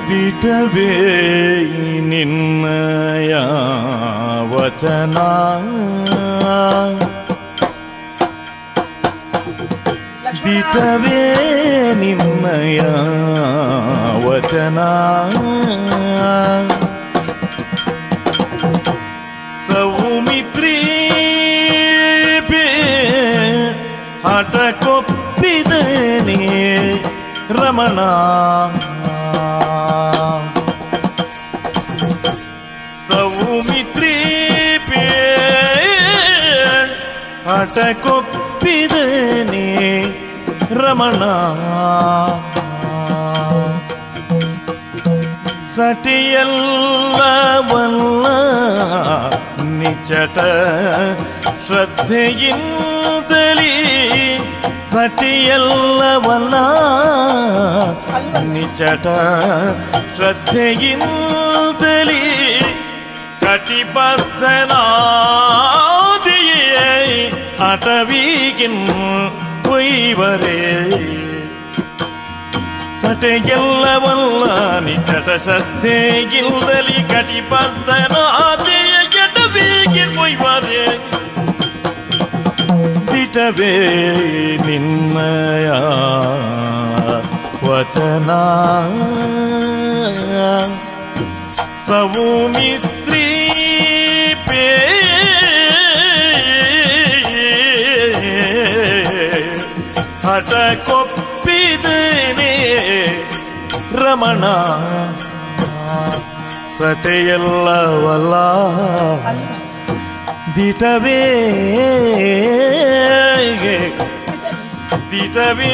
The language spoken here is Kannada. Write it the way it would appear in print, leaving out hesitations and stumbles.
ದಿಟವೇ ನಿನ್ನಯ ವಚನ ದಿಟವೇ ನಿನ್ನಯ ವಚನ ಸೌಮಿತ್ರಿ ಹಠ ಕೊಪ್ಪಿದನೇ ರಮಣ ಸೌಮಿತ್ರಿ ಹಠ ಕೊಪ್ಪಿದನೇ ರಮಣ ಸಟಿಯಲ್ಲವಲ್ಲ ನಿಚಟ ಶ್ರದ್ಧೆಯಿಂದಲೇ ಸಟಿಯಲ್ಲವಲ್ಲ ನಿಚಟ ಶ್ರದ್ಧೆಯಿಂದಲೇ ಕಟಿಬದ್ಧನಾದಿಯೇ ಅಟವಿಗಿನ್ ಒಯ್ವರೇ ಸಟೆಗೆಲ್ಲವಲ್ಲ ನಿಚಟ ಶ್ರದ್ಧೆಗಿಲ್ದಲಿ ಕಟಿಬದ್ಧನಾದಿಯ ಅಟವಿಗಿನ್ ಒಯ್ವರೇ ದಿಟವೇ ನಿನ್ನಯ ವಚನ ಸೌಮಿತ್ರಿ ಹಠ ಕೊಪ್ಪಿದನೇ ರಮಣ ಸಟೆಯಲ್ಲವಲ್ಲ ದಿಟವೇ ದಿಟವೇ